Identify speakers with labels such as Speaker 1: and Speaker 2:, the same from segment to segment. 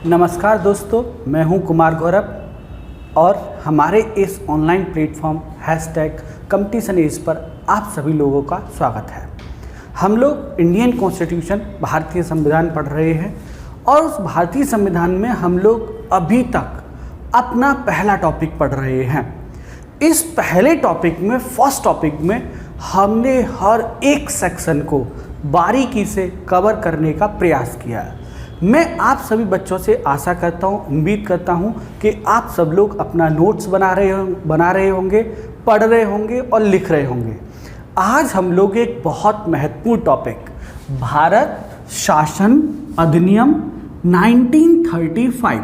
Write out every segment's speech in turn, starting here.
Speaker 1: नमस्कार दोस्तों, मैं हूं कुमार गौरव और हमारे इस online platform #competition as per आप सभी लोगों का स्वागत है। हम लोग इंडियन कॉन्स्टिट्यूशन भारतीय संविधान पढ़ रहे हैं और उस भारतीय संविधान में हम लोग अभी तक अपना पहला टॉपिक पढ़ रहे हैं। इस पहले टॉपिक में फर्स्ट टॉपिक में हमने हर एक सेक्शन को बारीकी से कवर करने का प्रयास किया है। मैं आप सभी बच्चों से आशा करता हूँ, उम्मीद करता हूँ कि आप सब लोग अपना नोट्स बना रहे होंगे, पढ़ रहे होंगे और लिख रहे होंगे। आज हम लोग एक बहुत महत्वपूर्ण टॉपिक भारत शासन अधिनियम 1935,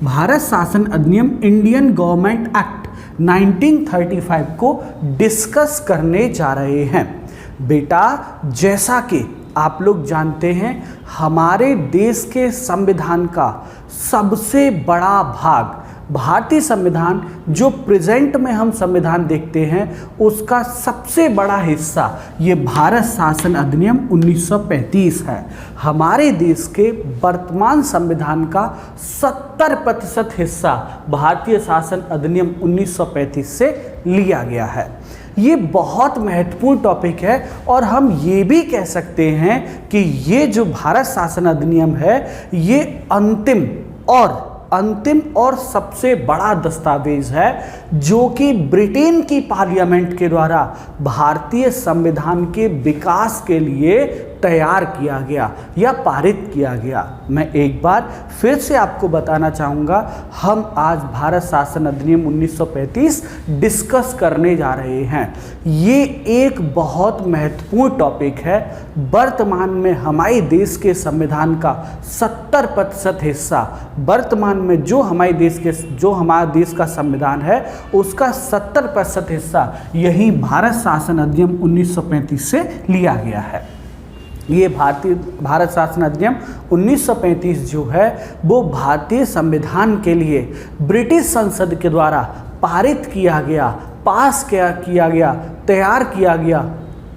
Speaker 1: भारत शासन अधिनियम इंडियन गवर्नमेंट एक्ट 1935 को डिस्कस करने जा रहे हैं। बेटा, जैसा कि आप लोग जानते हैं, हमारे देश के संविधान का सबसे बड़ा भाग भारतीय संविधान, जो प्रेजेंट में हम संविधान देखते हैं, उसका सबसे बड़ा हिस्सा ये भारत शासन अधिनियम 1935 है। हमारे देश के वर्तमान संविधान का 70% हिस्सा भारतीय शासन अधिनियम 1935 से लिया गया है। ये बहुत महत्वपूर्ण टॉपिक है और हम ये भी कह सकते हैं कि ये जो भारत शासन अधिनियम है, ये अंतिम और सबसे बड़ा दस्तावेज है जो कि ब्रिटेन की पार्लियामेंट के द्वारा भारतीय संविधान के विकास के लिए तैयार किया गया या पारित किया गया। मैं एक बार फिर से आपको बताना चाहूँगा, हम आज भारत शासन अधिनियम 1935 डिस्कस करने जा रहे हैं। ये एक बहुत महत्वपूर्ण टॉपिक है। वर्तमान में हमारे देश के संविधान का 70% हिस्सा, वर्तमान में जो हमारे देश का संविधान है उसका 70% हिस्सा यही भारत शासन अधिनियम 1935 से लिया गया है। ये भारत शासन अधिनियम 1935 जो है वो भारतीय संविधान के लिए ब्रिटिश संसद के द्वारा पारित किया गया, पास किया गया, तैयार किया गया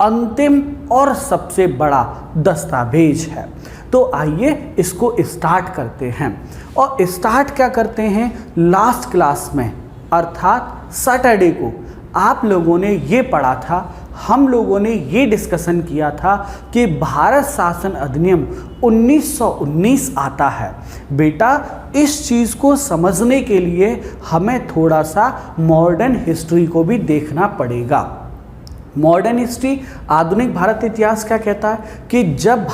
Speaker 1: अंतिम और सबसे बड़ा दस्तावेज है। तो आइए इसको स्टार्ट करते हैं। और स्टार्ट क्या करते हैं, लास्ट क्लास में अर्थात सैटरडे को आप लोगों ने ये पढ़ा था, हम लोगों ने ये डिस्कशन किया था कि भारत शासन अधिनियम 1919 आता है। बेटा, इस चीज़ को समझने के लिए हमें थोड़ा सा मॉडर्न हिस्ट्री को भी देखना पड़ेगा। मॉडर्न हिस्ट्री, आधुनिक भारत इतिहास क्या कहता है कि जब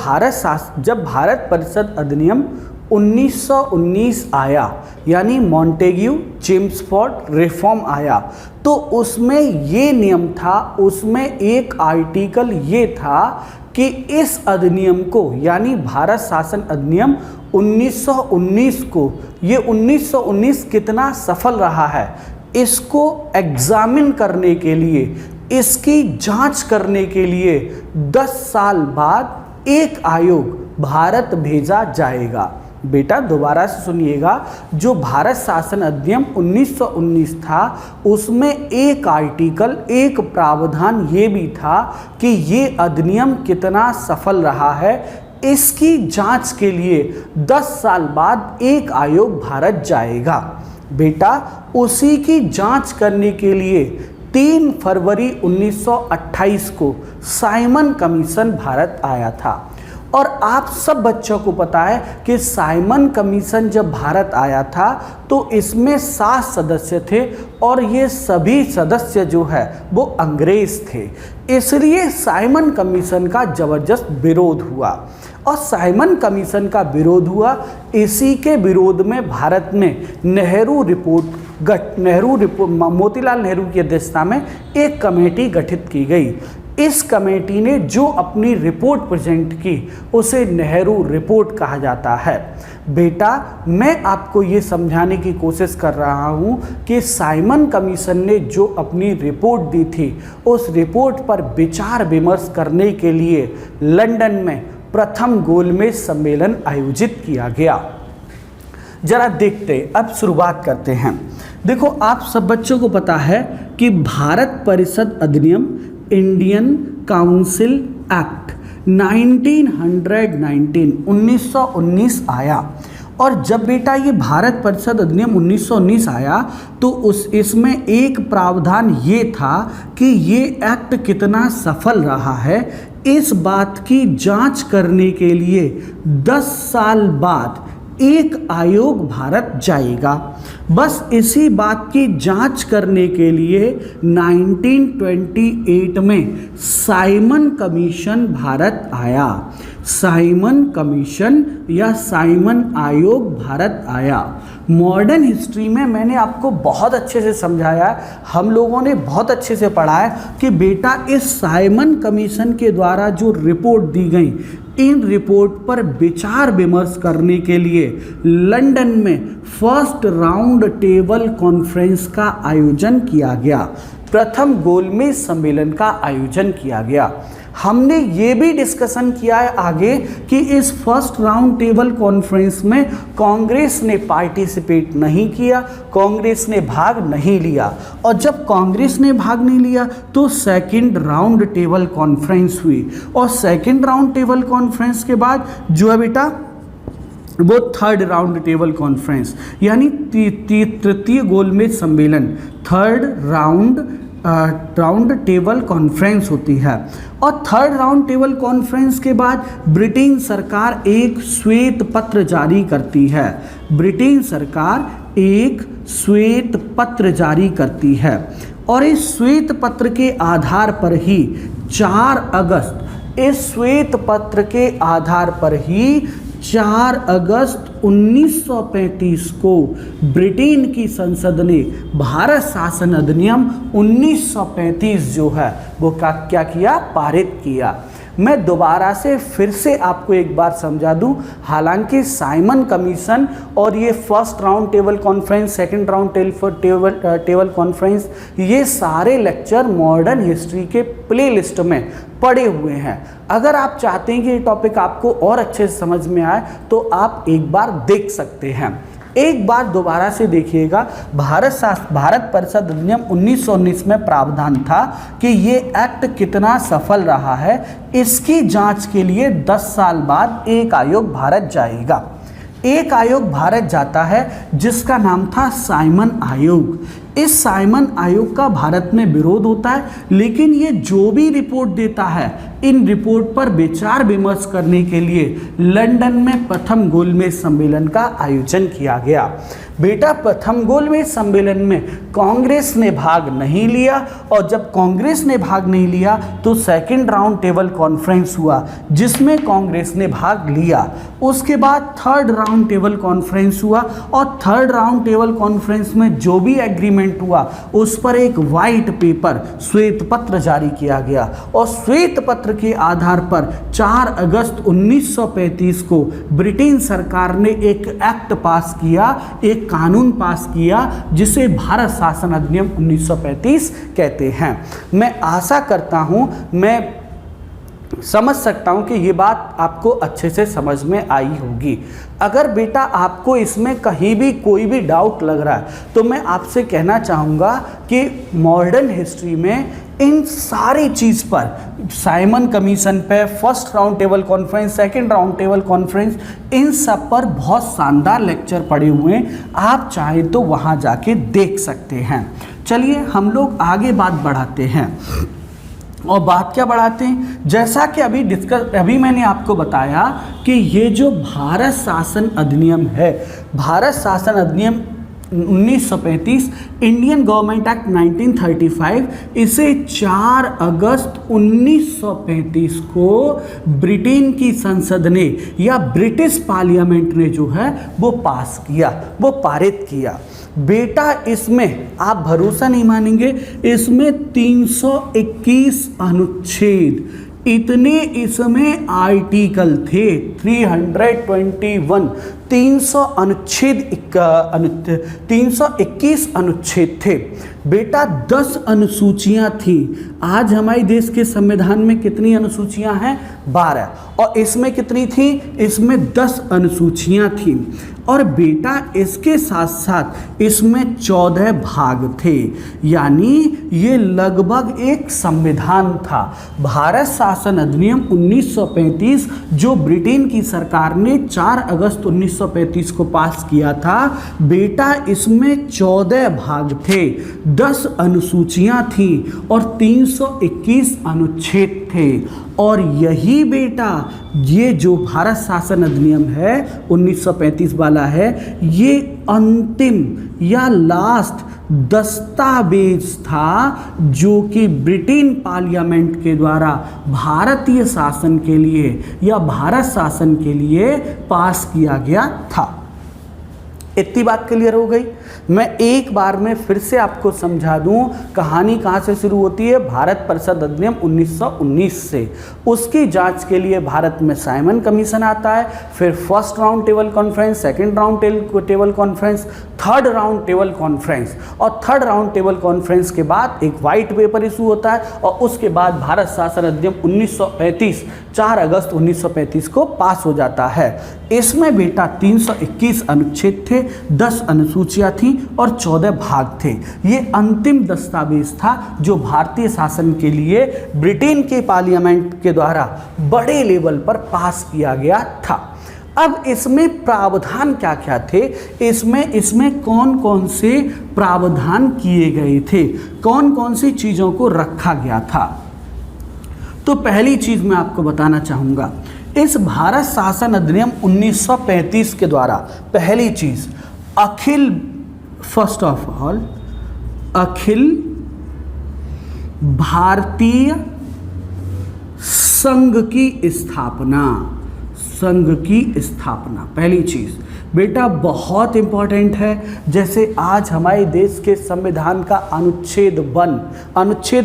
Speaker 1: भारत परिषद अधिनियम 1919 आया, यानी मॉन्टेग्यू चेम्सफोर्ड रिफॉर्म आया, तो उसमें ये नियम था, उसमें एक आर्टिकल ये था कि इस अधिनियम को, यानी भारत शासन अधिनियम 1919 को, ये 1919 कितना सफल रहा है, इसको एग्जामिन करने के लिए, इसकी जांच करने के लिए 10 साल बाद एक आयोग भारत भेजा जाएगा। बेटा, दोबारा से सुनिएगा, जो भारत शासन अधिनियम 1919 था उसमें एक आर्टिकल, एक प्रावधान ये भी था कि ये अधिनियम कितना सफल रहा है, इसकी जांच के लिए 10 साल बाद एक आयोग भारत जाएगा। बेटा, उसी की जांच करने के लिए 3 फरवरी 1928 को साइमन कमीशन भारत आया था। और आप सब बच्चों को पता है कि साइमन कमीशन जब भारत आया था तो इसमें 7 सदस्य थे और ये सभी सदस्य जो है वो अंग्रेज थे। इसलिए साइमन कमीशन का ज़बरदस्त विरोध हुआ और साइमन कमीशन का विरोध हुआ। इसी के विरोध में भारत ने मोतीलाल नेहरू की अध्यक्षता में एक कमेटी गठित की गई। इस कमेटी ने जो अपनी रिपोर्ट प्रेजेंट की उसे नेहरू रिपोर्ट कहा जाता है। बेटा, मैं आपको ये समझाने की कोशिश कर रहा हूँ कि साइमन कमीशन ने जो अपनी रिपोर्ट दी थी, उस रिपोर्ट पर विचार विमर्श करने के लिए लंदन में प्रथम गोलमेज सम्मेलन आयोजित किया गया। जरा देखते, अब शुरुआत करते हैं। देखो, आप सब बच्चों को पता है कि भारत परिषद अधिनियम इंडियन काउंसिल एक्ट 1919 आया और जब बेटा ये भारत परिषद अधिनियम 1919 आया तो इसमें एक प्रावधान ये था कि ये एक्ट कितना सफल रहा है इस बात की जांच करने के लिए 10 साल बाद एक आयोग भारत जाएगा। बस इसी बात की जांच करने के लिए 1928 में साइमन कमीशन भारत आया। साइमन कमीशन या साइमन आयोग भारत आया। मॉडर्न हिस्ट्री में मैंने आपको बहुत अच्छे से समझाया है, हम लोगों ने बहुत अच्छे से पढ़ा है कि बेटा इस साइमन कमीशन के द्वारा जो रिपोर्ट दी गई, इन रिपोर्ट पर विचार विमर्श करने के लिए लंदन में फर्स्ट राउंड टेबल कॉन्फ्रेंस का आयोजन किया गया। प्रथम गोलमेज सम्मेलन का आयोजन किया गया। हमने ये भी डिस्कशन किया है आगे कि इस फर्स्ट राउंड टेबल कॉन्फ्रेंस में कांग्रेस ने पार्टिसिपेट नहीं किया, कांग्रेस ने भाग नहीं लिया, और जब कांग्रेस ने भाग नहीं लिया तो सेकंड राउंड टेबल कॉन्फ्रेंस हुई, और सेकंड राउंड टेबल कॉन्फ्रेंस के बाद जो है बेटा वो थर्ड राउंड टेबल कॉन्फ्रेंस यानी तृतीय गोलमेज सम्मेलन, थर्ड राउंड टेबल कॉन्फ्रेंस होती है। और थर्ड राउंड टेबल कॉन्फ्रेंस के बाद ब्रिटेन सरकार एक श्वेत पत्र जारी करती है। ब्रिटेन सरकार एक श्वेत पत्र जारी करती है और इस श्वेत पत्र के आधार पर ही 4 अगस्त इस श्वेत पत्र के आधार पर ही 4 अगस्त 1935 को ब्रिटेन की संसद ने भारत शासन अधिनियम 1935 जो है वो क्या किया, पारित किया। मैं दोबारा से फिर से आपको एक बार समझा दूं, हालांकि साइमन कमीशन और ये first round table conference, second round table conference, ये सारे लेक्चर मॉडर्न हिस्ट्री के प्लेलिस्ट में पड़े हुए हैं। अगर आप चाहते हैं कि ये टॉपिक आपको और अच्छे से समझ में आए तो आप एक बार देख सकते हैं। एक बार दोबारा से देखिएगा, भारत परिषद अधिनियम 1919 में प्रावधान था कि ये एक्ट कितना सफल रहा है, इसकी जांच के लिए 10 साल बाद एक आयोग भारत जाएगा। एक आयोग भारत जाता है जिसका नाम था साइमन आयोग। इस साइमन आयोग का भारत में विरोध होता है, लेकिन ये जो भी रिपोर्ट देता है, इन रिपोर्ट पर विचार विमर्श करने के लिए लंदन में प्रथम गोलमेज सम्मेलन का आयोजन किया गया। बेटा प्रथम गोलमेज सम्मेलन में कांग्रेस ने भाग नहीं लिया, और जब कांग्रेस ने भाग नहीं लिया तो सेकंड राउंड टेबल कॉन्फ्रेंस हुआ जिसमें कांग्रेस ने भाग लिया। उसके बाद थर्ड राउंड टेबल कॉन्फ्रेंस हुआ, और थर्ड राउंड टेबल कॉन्फ्रेंस में जो भी एग्रीमेंट हुआ उस पर एक वाइट पेपर, श्वेत पत्र जारी किया गया, और श्वेत पत्र के आधार पर 4 अगस्त 1935 को ब्रिटेन सरकार ने एक एक्ट पास किया, एक कानून पास किया जिसे भारत शासन अधिनियम 1935 कहते हैं। मैं आशा करता हूं, मैं समझ सकता हूं कि ये बात आपको अच्छे से समझ में आई होगी। अगर बेटा आपको इसमें कहीं भी कोई भी डाउट लग रहा है तो मैं आपसे कहना चाहूँगा कि मॉडर्न हिस्ट्री में इन सारी चीज़ पर, साइमन कमीशन पे, first round table conference, second round table conference, इन सब पर बहुत शानदार लेक्चर पड़े हुए हैं। आप चाहें तो वहाँ जाके देख सकते हैं। चलिए हम लोग आगे बात बढ़ाते हैं। और बात क्या बढ़ाते हैं, जैसा कि अभी मैंने आपको बताया कि ये जो भारत शासन अधिनियम है, भारत शासन अधिनियम 1935, इंडियन गवर्नमेंट एक्ट 1935, इसे 4 अगस्त 1935 को ब्रिटेन की संसद ने या ब्रिटिश पार्लियामेंट ने जो है वो पास किया, वो पारित किया। बेटा इसमें आप भरोसा नहीं मानेंगे, इसमें 321 अनुच्छेद, इतने इसमें आर्टिकल थे, 321, 321 अनुच्छेद थे। बेटा 10 अनुसूचियां थी। आज हमारे देश के संविधान में कितनी अनुसूचियां हैं? 12। और इसमें कितनी थी? इसमें 10 अनुसूचियां थी। और बेटा इसके साथ साथ इसमें 14 भाग थे, यानी ये लगभग एक संविधान था। भारत शासन अधिनियम 1935 जो ब्रिटेन की सरकार ने 4 अगस्त 1935 को पास किया था, बेटा इसमें 14 भाग थे, 10 अनुसूचियां थी और 321 अनुच्छेद थे। और यही बेटा ये जो भारत शासन अधिनियम है 1935 वाला है, ये अंतिम या लास्ट दस्तावेज था जो कि ब्रिटेन पार्लियामेंट के द्वारा भारतीय शासन के लिए या भारत शासन के लिए पास किया गया था। इतनी बात क्लियर हो गई। मैं एक बार में फिर से आपको समझा दूं, कहानी कहाँ से शुरू होती है? भारत परिषद अधिनियम 1919 से। उसकी जांच के लिए भारत में साइमन कमीशन आता है, फिर first round table conference, second round table conference, third round table conference, और थर्ड राउंड टेबल कॉन्फ्रेंस के बाद एक वाइट पेपर इशू होता है और उसके बाद भारत शासन अधिनियम 1935 4 अगस्त 1935 को पास हो जाता है। इसमें बेटा 321 अनुच्छेद थे, 10 अनुसूचियां थी और 14 भाग थे। ये अंतिम दस्तावेज था जो भारतीय शासन के लिए ब्रिटेन के पार्लियामेंट के द्वारा बड़े लेवल पर पास किया गया था। अब इसमें प्रावधान क्या क्या थे? इसमें कौन कौन से प्रावधान किए गए थे, कौन कौन सी चीज़ों को रखा गया था? तो पहली चीज़ मैं आपको बताना चाहूँगा, इस भारत शासन अधिनियम 1935 के द्वारा पहली चीज़ first of all Akhil Bharatiya संघ की स्थापना पहली चीज़ बेटा बहुत इंपॉर्टेंट है। जैसे आज हमारे देश के संविधान का अनुच्छेद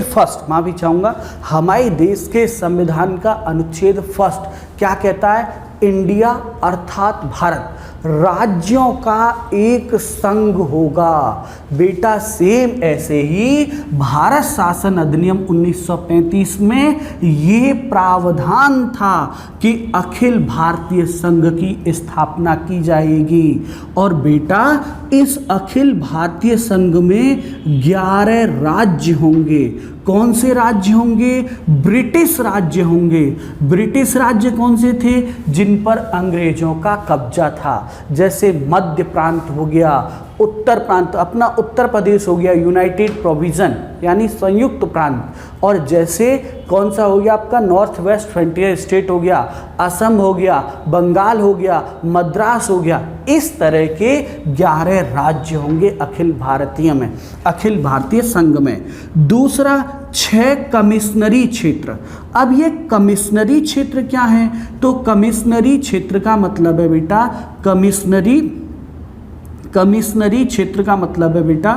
Speaker 1: फर्स्ट, मैं भी चाहूँगा हमारे देश के संविधान का अनुच्छेद फर्स्ट क्या कहता है? इंडिया अर्थात भारत राज्यों का एक संघ होगा। बेटा सेम ऐसे ही भारत शासन अधिनियम 1935 में ये प्रावधान था कि अखिल भारतीय संघ की स्थापना की जाएगी। और बेटा इस अखिल भारतीय संघ में 11 राज्य होंगे। कौन से राज्य होंगे? ब्रिटिश राज्य होंगे। ब्रिटिश राज्य कौन से थे? जिन पर अंग्रेजों का कब्जा था, जैसे मध्य प्रांत हो गया, उत्तर प्रांत अपना उत्तर प्रदेश हो गया, यूनाइटेड प्रोविजन यानी संयुक्त प्रांत, और जैसे कौन सा हो गया आपका नॉर्थ वेस्ट फ्रंटियर स्टेट हो गया, असम हो गया, बंगाल हो गया, मद्रास हो गया। इस तरह के 11 राज्य होंगे अखिल भारतीय संघ में। दूसरा 6 कमिश्नरी क्षेत्र। अब ये कमिश्नरी क्षेत्र क्या है? तो कमिश्नरी क्षेत्र का मतलब है बेटा कमिश्नरी क्षेत्र का मतलब है बेटा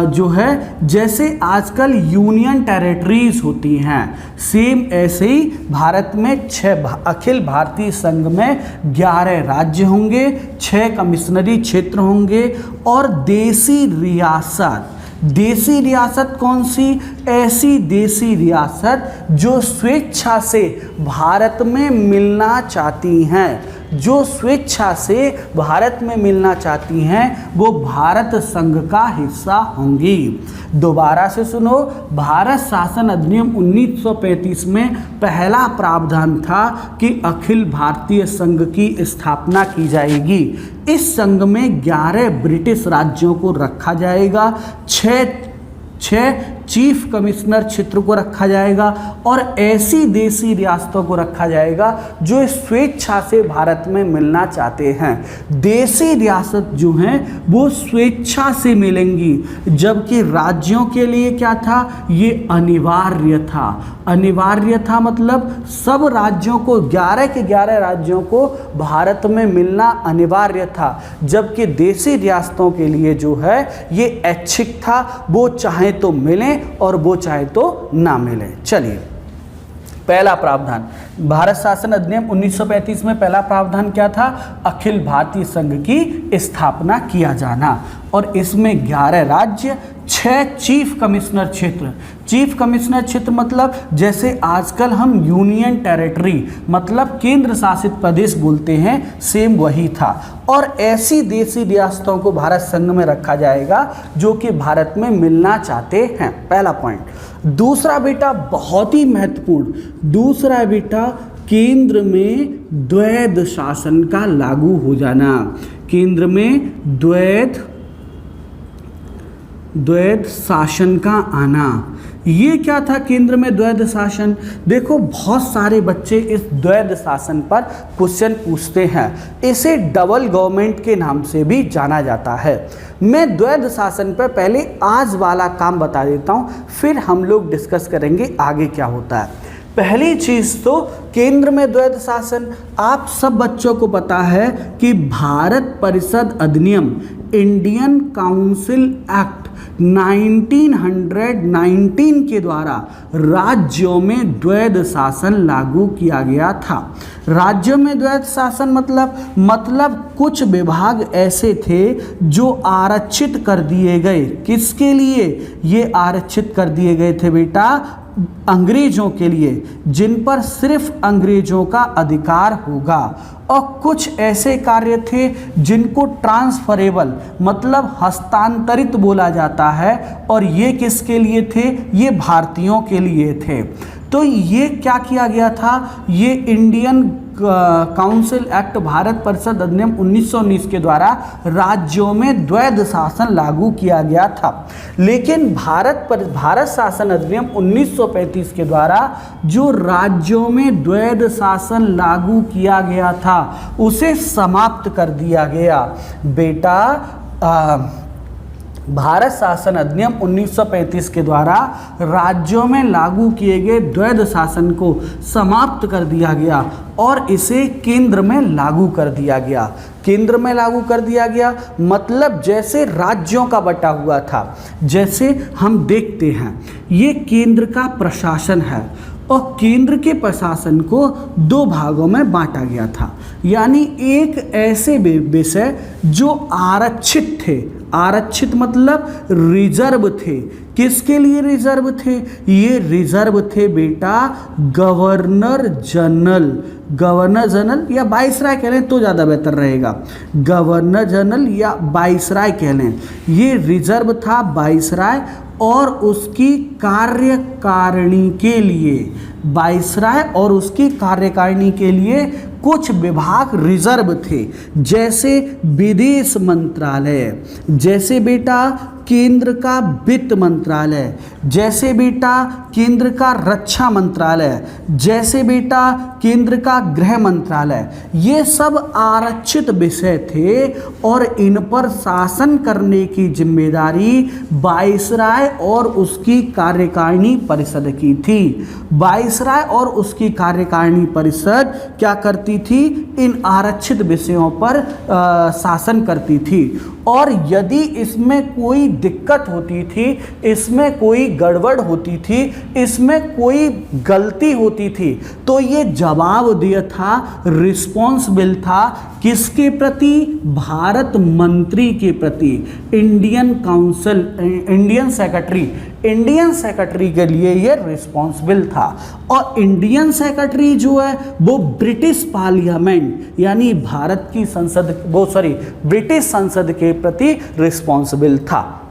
Speaker 1: जो है जैसे आजकल यूनियन टेरिटरीज होती हैं, सेम ऐसे ही भारत में 6 अखिल भारतीय संघ में 11 राज्य होंगे, 6 कमिश्नरी क्षेत्र होंगे और देसी रियासत कौन सी? ऐसी देसी रियासत जो स्वेच्छा से भारत में मिलना चाहती हैं, वो भारत संघ का हिस्सा होंगी। दोबारा से सुनो, भारत शासन अधिनियम 1935 में पहला प्रावधान था कि अखिल भारतीय संघ की स्थापना की जाएगी। इस संघ में 11 ब्रिटिश राज्यों को रखा जाएगा, 6 चीफ कमिश्नर क्षेत्र को रखा जाएगा और ऐसी देसी रियासतों को रखा जाएगा जो स्वेच्छा से भारत में मिलना चाहते हैं। देसी रियासत जो हैं वो स्वेच्छा से मिलेंगी, जबकि राज्यों के लिए क्या था? ये अनिवार्य था मतलब सब राज्यों को 11 के 11 राज्यों को भारत में मिलना अनिवार्य था, जबकि देसी रियासतों के लिए जो है ये ऐच्छिक था, वो चाहे तो मिलें और वो चाहे तो ना मिले। चलिए पहला प्रावधान भारत शासन अधिनियम 1935 में पहला प्रावधान क्या था? अखिल भारतीय संघ की स्थापना किया जाना। और इसमें 11 राज्य, 6 चीफ कमिश्नर क्षेत्र। चीफ कमिश्नर क्षेत्र मतलब जैसे आजकल हम यूनियन टेरिटरी मतलब केंद्र शासित प्रदेश बोलते हैं, सेम वही था। और ऐसी देशी रियासतों को भारत संघ में रखा जाएगा जो कि भारत में मिलना चाहते हैं, पहला पॉइंट। दूसरा बेटा बहुत ही महत्वपूर्ण, दूसरा बेटा केंद्र में द्वैध शासन का लागू हो जाना। केंद्र में द्वैध शासन का आना। ये क्या था केंद्र में द्वैध शासन? देखो बहुत सारे बच्चे इस द्वैध शासन पर क्वेश्चन पूछते हैं। इसे डबल गवर्नमेंट के नाम से भी जाना जाता है। मैं द्वैध शासन पर पहले आज वाला काम बता देता हूँ, फिर हम लोग डिस्कस करेंगे आगे क्या होता है। पहली चीज तो केंद्र में द्वैध शासन, आप सब बच्चों को पता है कि भारत परिषद अधिनियम इंडियन काउंसिल एक्ट 1919 के द्वारा राज्यों में द्वैध शासन लागू किया गया था। राज्यों में द्वैध शासन मतलब कुछ विभाग ऐसे थे जो आरक्षित कर दिए गए। किसके लिए ये आरक्षित कर दिए गए थे बेटा? अंग्रेजों के लिए, जिन पर सिर्फ अंग्रेजों का अधिकार होगा। और कुछ ऐसे कार्य थे जिनको ट्रांसफरेबल मतलब हस्तांतरित बोला जाता है, और ये किसके लिए थे? ये भारतीयों के लिए थे। तो ये क्या किया गया था? ये इंडियन काउंसिल एक्ट भारत परिषद अधिनियम 1919 के द्वारा राज्यों में द्वैध शासन लागू किया गया था। लेकिन भारत शासन अधिनियम 1935 के द्वारा जो राज्यों में द्वैध शासन लागू किया गया था उसे समाप्त कर दिया गया। बेटा भारत शासन अधिनियम 1935 के द्वारा राज्यों में लागू किए गए द्वैध शासन को समाप्त कर दिया गया और इसे केंद्र में लागू कर दिया गया। केंद्र में लागू कर दिया गया मतलब जैसे राज्यों का बटा हुआ था, जैसे हम देखते हैं ये केंद्र का प्रशासन है और केंद्र के प्रशासन को 2 भागों में बांटा गया था। यानी एक ऐसे विषय जो आरक्षित थे, आरक्षित मतलब रिजर्व थे। किसके लिए रिजर्व थे? ये रिजर्व थे बेटा गवर्नर जनरल या वाइसराय कह लें तो ज़्यादा बेहतर रहेगा। गवर्नर जनरल या वाइसराय कह लें, ये रिजर्व था वाइसराय और उसकी कार्यकारिणी के लिए। वाइसराय और उसकी कार्यकारिणी के लिए कुछ विभाग रिजर्व थे, जैसे विदेश मंत्रालय, जैसे बेटा केंद्र का वित्त मंत्रालय, जैसे बेटा केंद्र का रक्षा मंत्रालय, जैसे बेटा केंद्र का गृह मंत्रालय। ये सब आरक्षित विषय थे और इन पर शासन करने की जिम्मेदारी वाइसराय और उसकी कार्यकारिणी परिषद की थी। वाइसराय और उसकी कार्यकारिणी परिषद क्या करती थी? इन आरक्षित विषयों पर शासन करती थी। और यदि इसमें कोई दिक्कत होती थी, इसमें कोई गड़बड़ होती थी, इसमें कोई गलती होती थी, तो ये जवाबदेह था, रिस्पॉन्सिबल था किसके प्रति? भारत मंत्री के प्रति। इंडियन सेक्रेटरी के लिए ये रिस्पॉन्सिबल था। और इंडियन सेक्रेटरी जो है वो ब्रिटिश पार्लियामेंट यानी भारत की ब्रिटिश संसद के प्रति रिस्पॉन्सिबल था।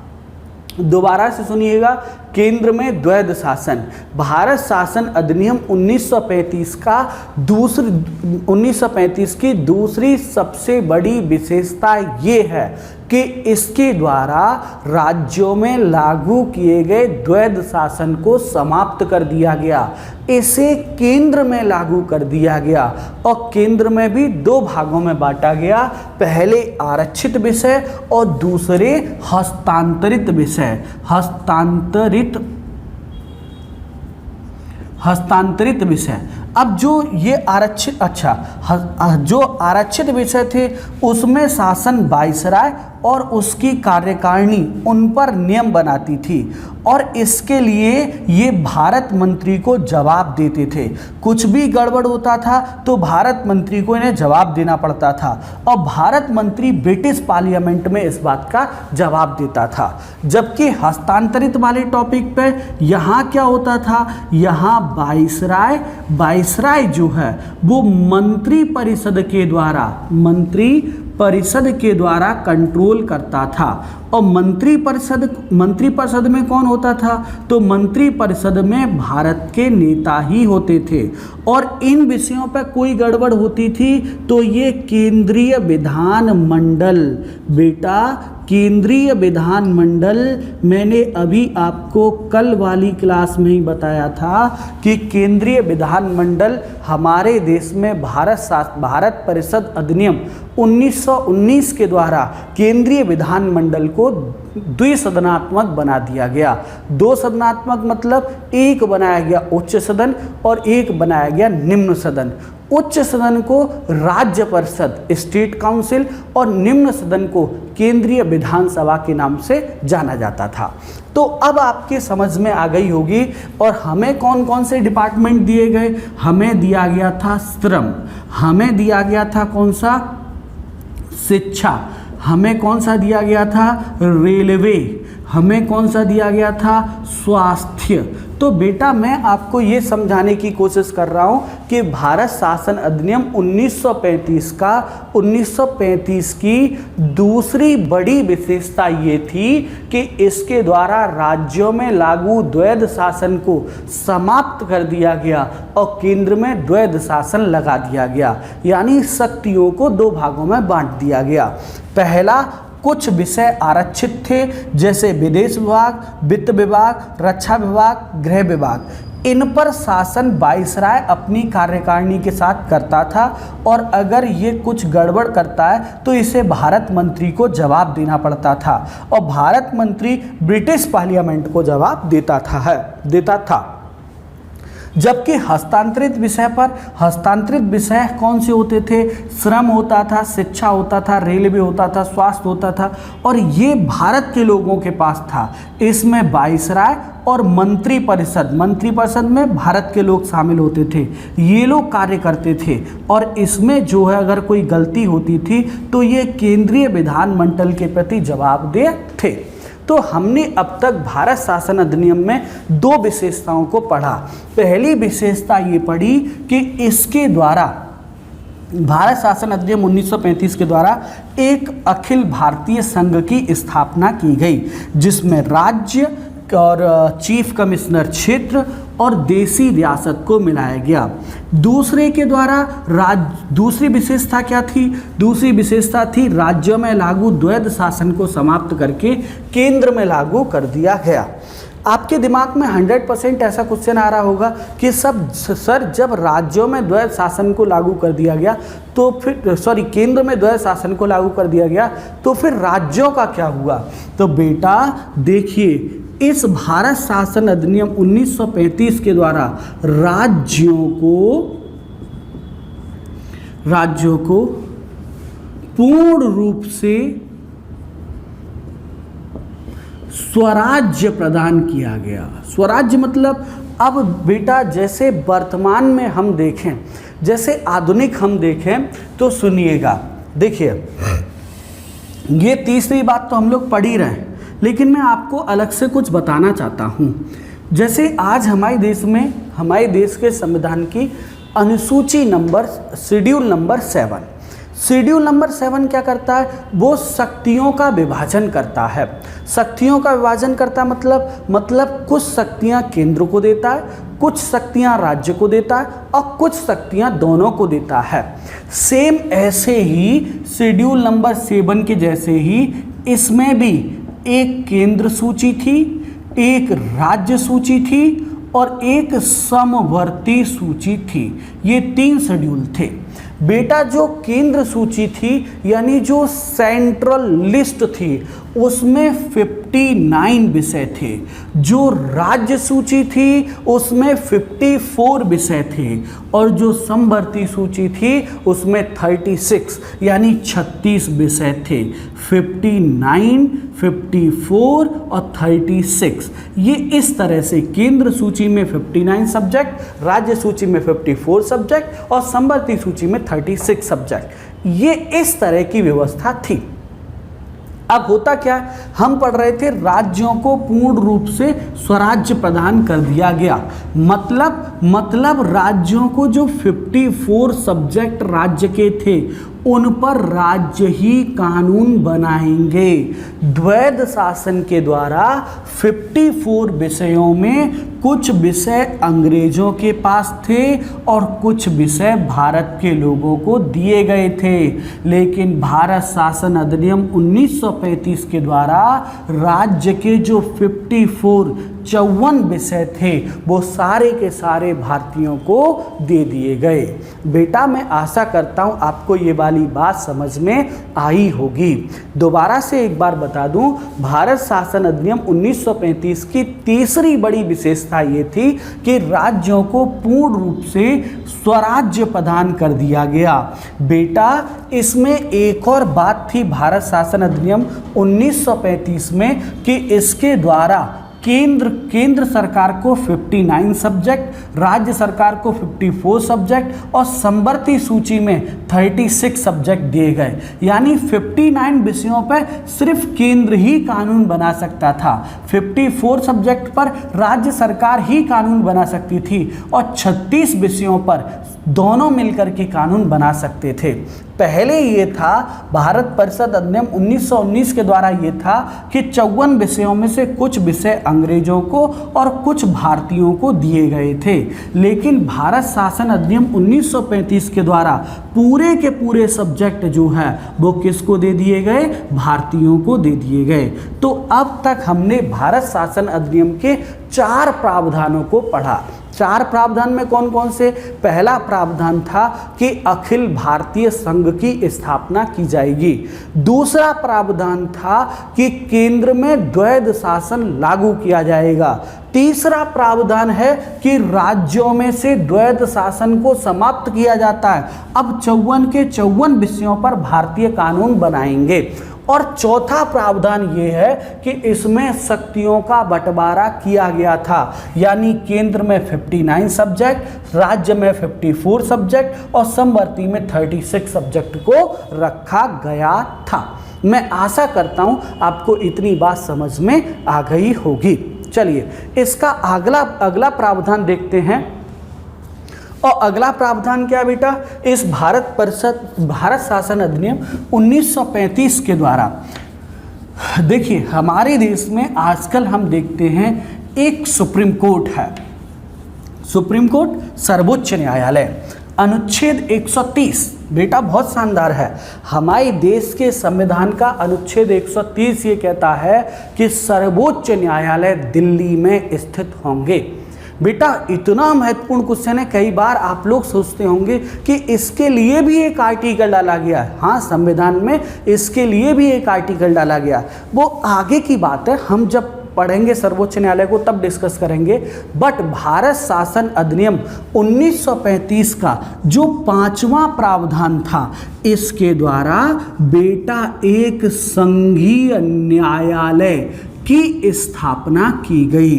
Speaker 1: दोबारा से सुनिएगा, केंद्र में द्वैध शासन। भारत शासन अधिनियम 1935 की दूसरी सबसे बड़ी विशेषता ये है कि इसके द्वारा राज्यों में लागू किए गए द्वैध शासन को समाप्त कर दिया गया। इसे केंद्र में लागू कर दिया गया और केंद्र में भी 2 भागों में बांटा गया, पहले आरक्षित विषय और दूसरे हस्तांतरित विषय। हस्तांतरित विषय। अब जो ये आरक्षित, जो आरक्षित विषय थे उसमें शासन वाइसराय और उसकी कार्यकारिणी उन पर नियम बनाती थी और इसके लिए ये भारत मंत्री को जवाब देते थे। कुछ भी गड़बड़ होता था तो भारत मंत्री को इन्हें जवाब देना पड़ता था और भारत मंत्री ब्रिटिश पार्लियामेंट में इस बात का जवाब देता था। जबकि हस्तांतरित वाले टॉपिक पे यहाँ क्या होता था, यहाँ वाइसराय जो है वो मंत्री परिषद के द्वारा कंट्रोल करता था। और मंत्री परिषद में कौन होता था, तो मंत्री परिषद में भारत के नेता ही होते थे और इन विषयों पर कोई गड़बड़ होती थी तो ये केंद्रीय विधानमंडल, बेटा केंद्रीय विधानमंडल, मैंने अभी आपको कल वाली क्लास में ही बताया था कि केंद्रीय विधानमंडल हमारे देश में भारत परिषद अधिनियम 1919 के द्वारा केंद्रीय विधानमंडल को द्विसदनात्मक बना दिया गया। दो सदनात्मक मतलब एक बनाया गया उच्च सदन और एक बनाया गया निम्न सदन। उच्च सदन को राज्य परिषद स्टेट काउंसिल और निम्न सदन को केंद्रीय विधानसभा के नाम से जाना जाता था। तो अब आपके समझ में आ गई होगी। और हमें कौन कौन से डिपार्टमेंट दिए गए, हमें दिया गया था श्रम, हमें दिया गया था कौन सा, शिक्षा, हमें कौन सा दिया गया था, रेलवे, हमें कौन सा दिया गया था, स्वास्थ्य। तो बेटा मैं आपको ये समझाने की कोशिश कर रहा हूँ कि भारत शासन अधिनियम 1935 की दूसरी बड़ी विशेषता ये थी कि इसके द्वारा राज्यों में लागू द्वैध शासन को समाप्त कर दिया गया और केंद्र में द्वैध शासन लगा दिया गया, यानी शक्तियों को दो भागों में बांट दिया गया। पहला, कुछ विषय आरक्षित थे जैसे विदेश विभाग, वित्त विभाग, रक्षा विभाग, गृह विभाग। इन पर शासन वाइसराय अपनी कार्यकारिणी के साथ करता था और अगर ये कुछ गड़बड़ करता है तो इसे भारत मंत्री को जवाब देना पड़ता था और भारत मंत्री ब्रिटिश पार्लियामेंट को जवाब देता था। जबकि हस्तांतरित विषय कौन से होते थे, श्रम होता था, शिक्षा होता था, रेलवे होता था, स्वास्थ्य होता था और ये भारत के लोगों के पास था। इसमें वाइसराय और मंत्री परिषद में भारत के लोग शामिल होते थे, ये लोग कार्य करते थे और इसमें जो है अगर कोई गलती होती थी तो ये केंद्रीय विधानमंडल के प्रति जवाबदेह थे। तो हमने अब तक भारत शासन अधिनियम में दो विशेषताओं को पढ़ा। पहली विशेषता ये पढ़ी कि इसके द्वारा भारत शासन अधिनियम 1935 के द्वारा एक अखिल भारतीय संघ की स्थापना की गई जिसमें राज्य और चीफ कमिश्नर क्षेत्र और देसी रियासत को मिलाया गया। दूसरी विशेषता क्या थी, दूसरी विशेषता थी राज्यों में लागू द्वैध शासन को समाप्त करके केंद्र में लागू कर दिया गया। आपके दिमाग में 100% ऐसा क्वेश्चन आ रहा होगा कि सर जब राज्यों में द्वैध शासन को लागू कर दिया गया तो फिर केंद्र में द्वैध शासन को लागू कर दिया गया तो फिर राज्यों का क्या हुआ। तो बेटा देखिए, इस भारत शासन अधिनियम 1935 के द्वारा राज्यों को पूर्ण रूप से स्वराज्य प्रदान किया गया। स्वराज्य मतलब अब बेटा जैसे वर्तमान में हम देखें, जैसे आधुनिक हम देखें तो सुनिएगा, देखिए ये तीसरी बात तो हम लोग पढ़ ही रहे हैं लेकिन मैं आपको अलग से कुछ बताना चाहता हूँ। जैसे आज हमारे देश के संविधान की अनुसूची शेड्यूल नंबर 7 क्या करता है, वो शक्तियों का विभाजन करता है। शक्तियों का विभाजन करता मतलब कुछ शक्तियाँ केंद्र को देता है, कुछ शक्तियाँ राज्य को देता है और कुछ शक्तियाँ दोनों को देता है। सेम ऐसे ही शेड्यूल नंबर 7 के जैसे ही इसमें भी एक केंद्र सूची थी, एक राज्य सूची थी और एक समवर्ती सूची थी। ये 3 शेड्यूल थे। बेटा जो केंद्र सूची थी यानी जो सेंट्रल लिस्ट थी उसमें 59 विषय थे। जो राज्य सूची थी उसमें 54 विषय थे और जो समवर्ती सूची थी उसमें 36 यानी 36 विषय थे। 59, 54 और 36, ये इस तरह से केंद्र सूची में 59 सब्जेक्ट, राज्य सूची में 54 सब्जेक्ट और समवर्ती सूची में 36 सब्जेक्ट, ये इस तरह की व्यवस्था थी। अब होता क्या, हम पढ़ रहे थे राज्यों को पूर्ण रूप से स्वराज्य प्रदान कर दिया गया। मतलब राज्यों को जो 54 सब्जेक्ट राज्य के थे उन पर राज्य ही कानून बनाएंगे। द्वैध शासन के द्वारा 54 विषयों में कुछ विषय अंग्रेजों के पास थे और कुछ विषय भारत के लोगों को दिए गए थे, लेकिन भारत शासन अधिनियम 1935 के द्वारा राज्य के जो 54 विषय थे वो सारे के सारे भारतीयों को दे दिए गए। बेटा मैं आशा करता हूँ आपको ये वाली बात समझ में आई होगी। दोबारा से एक बार बता दूं, भारत शासन अधिनियम 1935 की तीसरी बड़ी विशेषता ये थी कि राज्यों को पूर्ण रूप से स्वराज्य प्रदान कर दिया गया। बेटा इसमें एक और बात थी भारत शासन अधिनियम 1935 में कि इसके द्वारा केंद्र सरकार को 59 सब्जेक्ट, राज्य सरकार को 54 सब्जेक्ट और समवर्ती सूची में 36 सब्जेक्ट दिए गए। यानी 59 विषयों पर सिर्फ केंद्र ही कानून बना सकता था, 54 सब्जेक्ट पर राज्य सरकार ही कानून बना सकती थी और 36 विषयों पर दोनों मिलकर के कानून बना सकते थे। पहले ये था भारत परिषद अधिनियम 1919 के द्वारा ये था कि 54 विषयों में से कुछ विषय अंग्रेजों को और कुछ भारतीयों को दिए गए थे, लेकिन भारत शासन अधिनियम 1935 के द्वारा पूरे के पूरे सब्जेक्ट जो है वो किसको दे दिए गए, भारतीयों को दे दिए गए। तो अब तक हमने भारत शासन अधिनियम के 4 प्रावधानों को पढ़ा। 4 प्रावधान में कौन कौन से? पहला प्रावधान था कि अखिल भारतीय संघ की स्थापना की जाएगी। दूसरा प्रावधान था कि केंद्र में द्वैध शासन लागू किया जाएगा। तीसरा प्रावधान है कि राज्यों में से द्वैध शासन को समाप्त किया जाता है, अब 54 के 54 विषयों पर भारतीय कानून बनाएंगे। और चौथा प्रावधान ये है कि इसमें शक्तियों का बंटवारा किया गया था, यानी केंद्र में 59 सब्जेक्ट, राज्य में 54 सब्जेक्ट और समवर्ती में 36 सब्जेक्ट को रखा गया था। मैं आशा करता हूं आपको इतनी बात समझ में आ गई होगी। चलिए इसका अगला प्रावधान देखते हैं। और अगला प्रावधान क्या बेटा? इस भारत शासन अधिनियम 1935 के द्वारा देखिए हमारे देश में आजकल हम देखते हैं एक सुप्रीम कोर्ट है, सुप्रीम कोर्ट सर्वोच्च न्यायालय। अनुच्छेद 130 बेटा बहुत शानदार है। हमारे देश के संविधान का अनुच्छेद 130 ये कहता है कि सर्वोच्च न्यायालय दिल्ली में स्थित होंगे। बेटा इतना महत्वपूर्ण क्वेश्चन है, कई बार आप लोग सोचते होंगे कि इसके लिए भी एक आर्टिकल डाला गया है। हाँ, संविधान में इसके लिए भी एक आर्टिकल डाला गया, वो आगे की बात है, हम जब पढ़ेंगे सर्वोच्च न्यायालय को तब डिस्कस करेंगे। बट भारत शासन अधिनियम 1935 का जो 5वां प्रावधान था, इसके द्वारा बेटा एक संघीय न्यायालय की स्थापना की गई।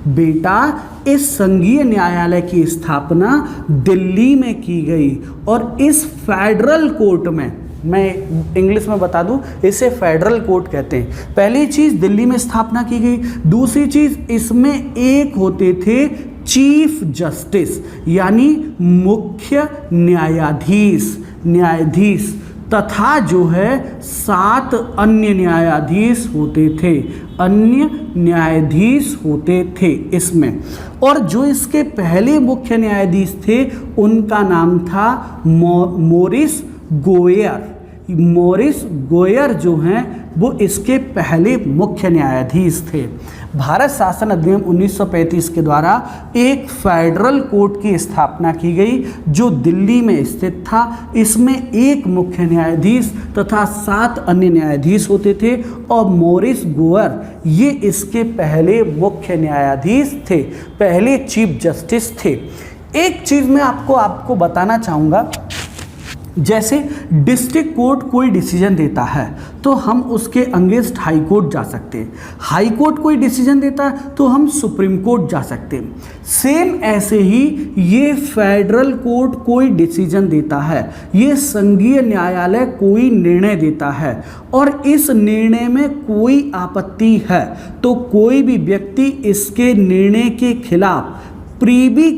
Speaker 1: बेटा इस संघीय न्यायालय की स्थापना दिल्ली में की गई और इस फेडरल कोर्ट में, मैं इंग्लिश में बता दूं, इसे फेडरल कोर्ट कहते हैं। पहली चीज़ दिल्ली में स्थापना की गई। दूसरी चीज़ इसमें एक होते थे चीफ जस्टिस यानी मुख्य न्यायाधीश तथा जो है 7 अन्य न्यायाधीश होते थे, अन्य न्यायाधीश होते थे इसमें। और जो इसके पहले मुख्य न्यायाधीश थे उनका नाम था मोरिस गोयर। मॉरिस गोयर जो हैं वो इसके पहले मुख्य न्यायाधीश थे। भारत शासन अधिनियम 1935 के द्वारा एक फेडरल कोर्ट की स्थापना की गई जो दिल्ली में स्थित था। इसमें एक मुख्य न्यायाधीश तथा 7 अन्य न्यायाधीश होते थे और मॉरिस गोयर ये इसके पहले मुख्य न्यायाधीश थे, पहले चीफ जस्टिस थे। एक चीज़ मैं आपको बताना चाहूँगा, जैसे डिस्ट्रिक्ट कोर्ट कोई डिसीजन देता है तो हम उसके अगेंस्ट हाई कोर्ट जा सकते हैं, हाई कोर्ट कोई डिसीजन देता है तो हम सुप्रीम कोर्ट जा सकते हैं। सेम ऐसे ही ये फेडरल कोर्ट कोई डिसीजन देता है, ये संघीय न्यायालय कोई निर्णय देता है और इस निर्णय में कोई आपत्ति है तो कोई भी व्यक्ति इसके निर्णय के खिलाफ प्रीवी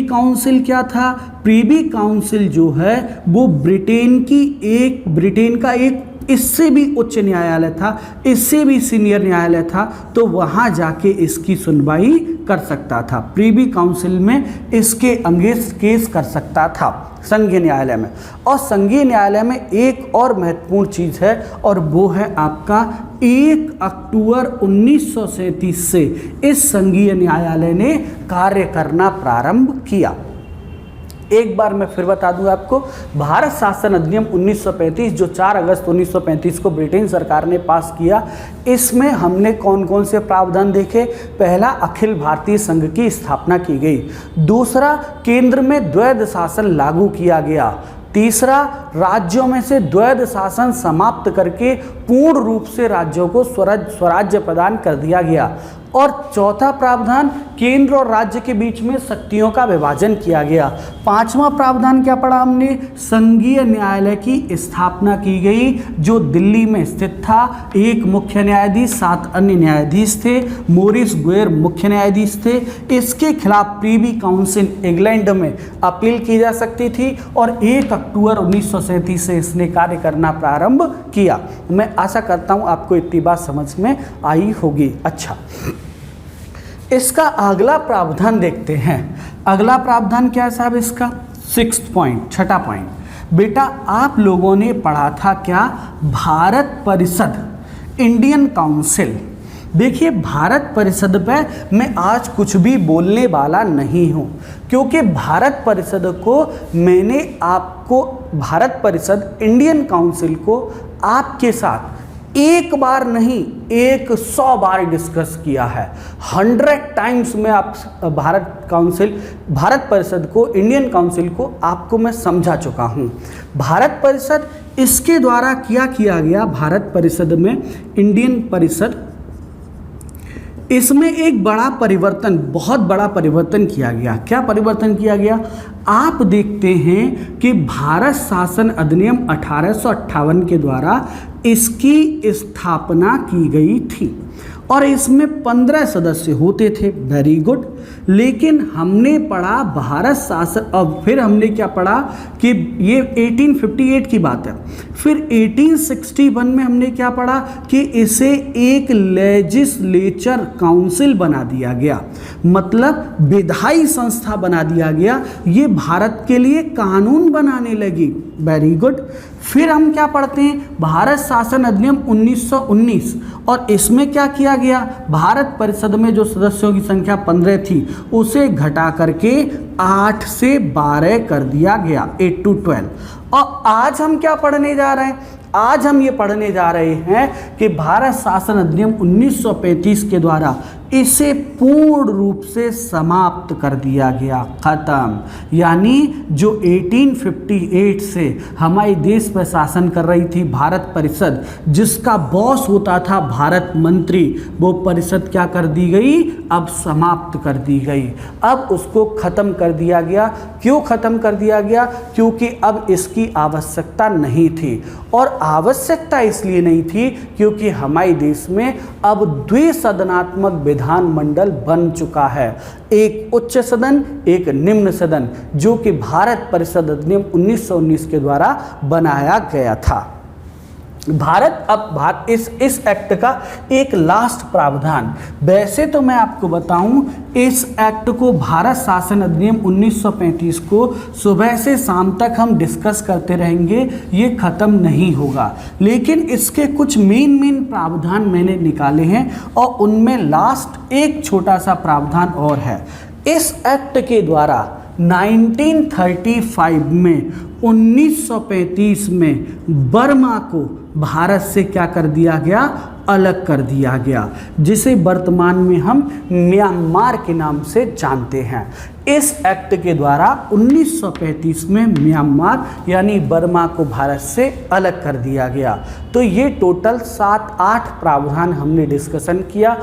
Speaker 1: काउंसिल क्या था? प्रीवी काउंसिल जो है वो ब्रिटेन का एक इससे भी उच्च न्यायालय था, इससे भी सीनियर न्यायालय था, तो वहाँ जाके इसकी सुनवाई कर सकता था। प्रीवी काउंसिल में इसके अगेंस्ट केस कर सकता था संघीय न्यायालय में। और संघीय न्यायालय में एक और महत्वपूर्ण चीज़ है और वो है आपका 1 अक्टूबर 1937 से इस संघीय न्यायालय ने कार्य करना प्रारंभ किया। एक बार मैं फिर बता दूं आपको, भारत शासन अधिनियम 1935 जो 4 अगस्त 1935 को ब्रिटेन सरकार ने पास किया, इसमें हमने कौन कौन से प्रावधान देखे? पहला, अखिल भारतीय संघ की स्थापना की गई। दूसरा, केंद्र में द्वैध शासन लागू किया गया। तीसरा, राज्यों में से द्वैध शासन समाप्त करके पूर्ण रूप से राज्यों को स्वराज्य प्रदान कर दिया गया। और चौथा प्रावधान, केंद्र और राज्य के बीच में शक्तियों का विभाजन किया गया। 5वां प्रावधान क्या पढ़ा हमने? संघीय न्यायालय की स्थापना की गई जो दिल्ली में स्थित था। एक मुख्य न्यायाधीश, 7 अन्य न्यायाधीश थे। मॉरिस गोयर मुख्य न्यायाधीश थे। इसके खिलाफ प्रीवी काउंसिल इंग्लैंड में अपील की जा सकती थी और 1 अक्टूबर 1937 से इसने कार्य करना प्रारंभ किया। मैं आशा करता हूँ आपको इतनी बात समझ में आई होगी। अच्छा, इसका अगला प्रावधान देखते हैं। अगला प्रावधान क्या है साहब इसका? 6th point, 6ठा point. बेटा आप लोगों ने पढ़ा था क्या? भारत परिषद, इंडियन काउंसिल। देखिए, भारत परिषद पे मैं आज कुछ भी बोलने वाला नहीं हूँ क्योंकि भारत परिषद को मैंने आपको, भारत परिषद इंडियन काउंसिल को आपके साथ एक बार नहीं 100 बार डिस्कस किया है। 100 टाइम्स में आप भारत परिषद को, इंडियन काउंसिल को आपको मैं समझा चुका हूँ। भारत परिषद, इसके द्वारा क्या किया गया? भारत परिषद में, इंडियन परिषद, इसमें एक बड़ा परिवर्तन, बहुत बड़ा परिवर्तन किया गया। क्या परिवर्तन किया गया? आप देखते हैं कि भारत शासन अधिनियम 1858 के द्वारा इसकी स्थापना की गई थी और इसमें 15 सदस्य होते थे। Very good. लेकिन हमने पढ़ा भारत शासन, अब फिर हमने क्या पढ़ा कि ये 1858 की बात है। फिर 1861 में हमने क्या पढ़ा कि इसे एक लेजिस्लेचर काउंसिल बना दिया गया, मतलब विधायी संस्था बना दिया गया। ये भारत के लिए कानून बनाने लगी। Very good. फिर हम क्या पढ़ते हैं? भारत शासन अधिनियम 1919 और इसमें क्या किया गया? भारत परिषद में जो सदस्यों की संख्या 15 थी उसे घटा करके 8 से 12 कर दिया गया, 8 to 12। और आज हम क्या पढ़ने जा रहे हैं? आज हम ये पढ़ने जा रहे हैं कि भारत शासन अधिनियम 1935 के द्वारा इसे पूर्ण रूप से समाप्त कर दिया गया, खत्म। यानी जो 1858 से हमारे देश पर शासन कर रही थी भारत परिषद, जिसका बॉस होता था भारत मंत्री, वो परिषद क्या कर दी गई? अब समाप्त कर दी गई। अब उसको खत्म कर दिया गया। क्यों खत्म कर दिया गया? क्योंकि अब इसकी आवश्यकता नहीं थी। और आवश्यकता इसलिए नहीं थी क्योंकि हमारे देश में अब द्विसदनात्मक विधानमंडल बन चुका है, एक उच्च सदन, एक निम्न सदन, जो कि भारत परिषद अधिनियम 1919 के द्वारा बनाया गया था। भारत अब इस एक्ट का एक लास्ट प्रावधान, वैसे तो मैं आपको बताऊं इस एक्ट को भारत शासन अधिनियम 1935 को सुबह से शाम तक हम डिस्कस करते रहेंगे, ये ख़त्म नहीं होगा, लेकिन इसके कुछ मेन प्रावधान मैंने निकाले हैं और उनमें लास्ट एक छोटा सा प्रावधान और है। इस एक्ट के द्वारा 1935 में 1935 में बर्मा को भारत से क्या कर दिया गया, अलग कर दिया गया, जिसे वर्तमान में हम म्यांमार के नाम से जानते हैं। इस एक्ट के द्वारा 1935 में म्यांमार यानी बर्मा को भारत से अलग कर दिया गया। तो ये टोटल 7-8 प्रावधान हमने डिस्कशन किया।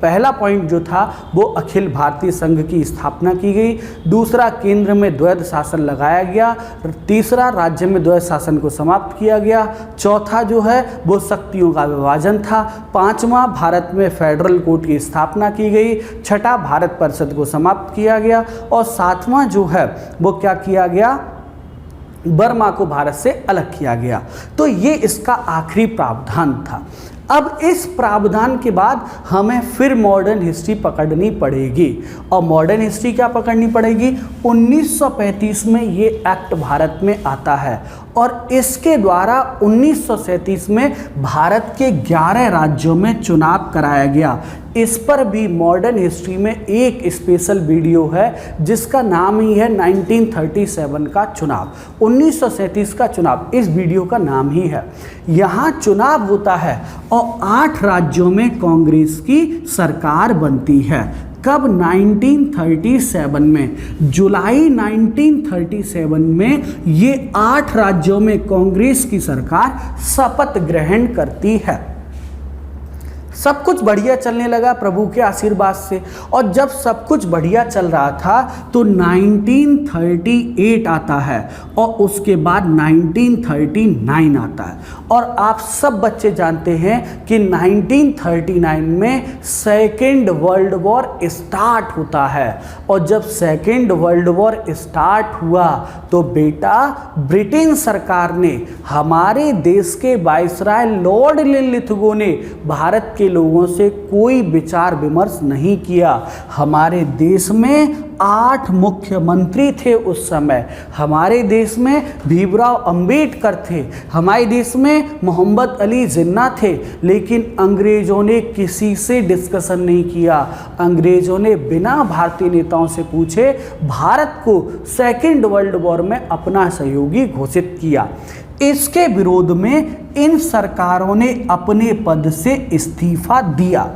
Speaker 1: पहला पॉइंट जो था वो अखिल भारतीय संघ की स्थापना की गई, दूसरा केंद्र में द्वैध शासन लगाया गया, तीसरा राज्य में द्वैध शासन को समाप्त किया गया, चौथा जो है वो शक्तियों का विभाजन था, पांचवा भारत में फेडरल कोर्ट की स्थापना की गई, छठा भारत परिषद को समाप्त किया गया और सातवां जो है वो क्या किया गया, बर्मा को भारत से अलग किया गया। तो ये इसका आखिरी प्रावधान था। अब इस प्रावधान के बाद हमें फिर मॉडर्न हिस्ट्री पकड़नी पड़ेगी और मॉडर्न हिस्ट्री क्या पकड़नी पड़ेगी, 1935 में ये एक्ट भारत में आता है और इसके द्वारा 1937 में भारत के 11 राज्यों में चुनाव कराया गया। इस पर भी मॉडर्न हिस्ट्री में एक स्पेशल वीडियो है जिसका नाम ही है 1937 का चुनाव, 1937 का चुनाव, इस वीडियो का नाम ही है। यहाँ चुनाव होता है और 8 राज्यों में कांग्रेस की सरकार बनती है। कब, 1937 में, जुलाई 1937 में ये 8 राज्यों में कांग्रेस की सरकार शपथ ग्रहण करती है। सब कुछ बढ़िया चलने लगा प्रभु के आशीर्वाद से, और जब सब कुछ बढ़िया चल रहा था तो 1938 आता है और उसके बाद 1939 आता है। और आप सब बच्चे जानते हैं कि 1939 में सेकेंड वर्ल्ड वॉर स्टार्ट होता है और जब सेकेंड वर्ल्ड वॉर स्टार्ट हुआ तो बेटा ब्रिटेन सरकार ने, हमारे देश के वाइसराय लॉर्ड लिनलिथगो ने भारत के लोगों से कोई विचार विमर्श नहीं किया। हमारे देश में 8 मुख्यमंत्री थे उस समय, हमारे देश में भीमराव अंबेडकर थे, हमारे देश में मोहम्मद अली जिन्ना थे, लेकिन अंग्रेजों ने किसी से डिस्कशन नहीं किया। अंग्रेजों ने बिना भारतीय नेताओं से पूछे भारत को सेकेंड वर्ल्ड वॉर में अपना सहयोगी घोषित किया। इसके विरोध में इन सरकारों ने अपने पद से इस्तीफा दिया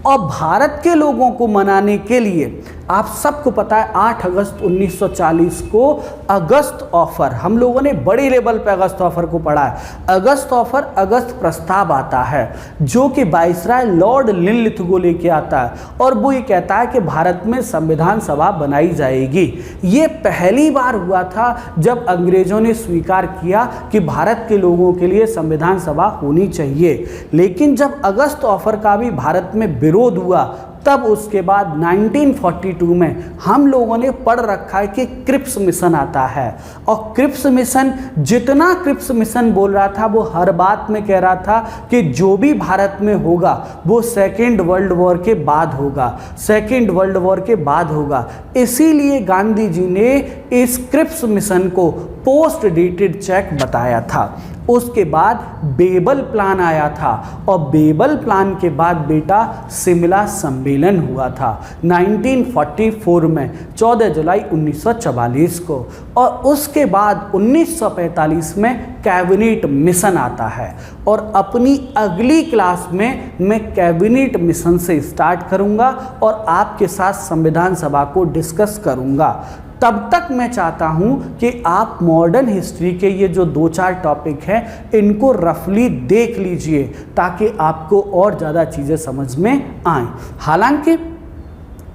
Speaker 1: और भारत के लोगों को मनाने के लिए, आप सबको पता है 8 अगस्त 1940 को अगस्त ऑफर, हम लोगों ने बड़ी लेवल पे अगस्त ऑफर को पढ़ा है। अगस्त ऑफर, अगस्त प्रस्ताव आता है जो कि वाइसराय लॉर्ड लिनलिथगो लेके आता है और वो ये कहता है कि भारत में संविधान सभा बनाई जाएगी। ये पहली बार हुआ था जब अंग्रेजों ने स्वीकार किया कि भारत के लोगों के लिए संविधान सभा होनी चाहिए। लेकिन जब अगस्त ऑफर का भी भारत में विरोध हुआ तब उसके बाद 1942 में हम लोगों ने पढ़ रखा है कि क्रिप्स मिशन आता है और क्रिप्स मिशन, जितना क्रिप्स मिशन बोल रहा था वो हर बात में कह रहा था कि जो भी भारत में होगा वो सेकेंड वर्ल्ड वॉर के बाद होगा, सेकेंड वर्ल्ड वॉर के बाद होगा। इसीलिए गांधी जी ने इस क्रिप्स मिशन को पोस्ट डेटेड चेक बताया था। उसके बाद बेबल प्लान आया था और बेबल प्लान के बाद बेटा शिमला सम्मेलन हुआ था 1944 में 14 जुलाई 1944 को, और उसके बाद 1945 में कैबिनेट मिशन आता है। और अपनी अगली क्लास में मैं कैबिनेट मिशन से स्टार्ट करूंगा और आपके साथ संविधान सभा को डिस्कस करूंगा। तब तक मैं चाहता हूं कि आप मॉडर्न हिस्ट्री के ये जो 2-4 टॉपिक हैं इनको रफली देख लीजिए ताकि आपको और ज़्यादा चीज़ें समझ में आएँ। हालांकि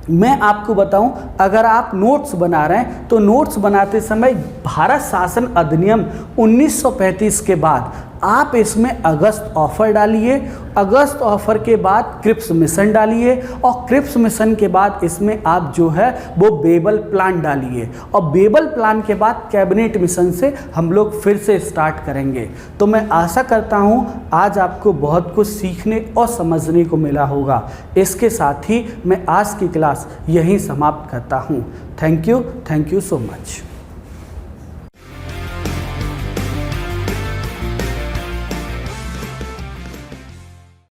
Speaker 1: मैं आपको बताऊं, अगर आप नोट्स बना रहे हैं तो नोट्स बनाते समय भारत शासन अधिनियम 1935 के बाद आप इसमें अगस्त ऑफर डालिए, अगस्त ऑफर के बाद क्रिप्स मिशन डालिए और क्रिप्स मिशन के बाद इसमें आप जो है वो बेबल प्लान डालिए और बेबल प्लान के बाद कैबिनेट मिशन से हम लोग फिर से स्टार्ट करेंगे। तो मैं आशा करता हूँ आज आपको बहुत कुछ सीखने और समझने को मिला होगा। इसके साथ ही मैं आज की क्लास यहीं समाप्त करता हूँ। Thank you so much.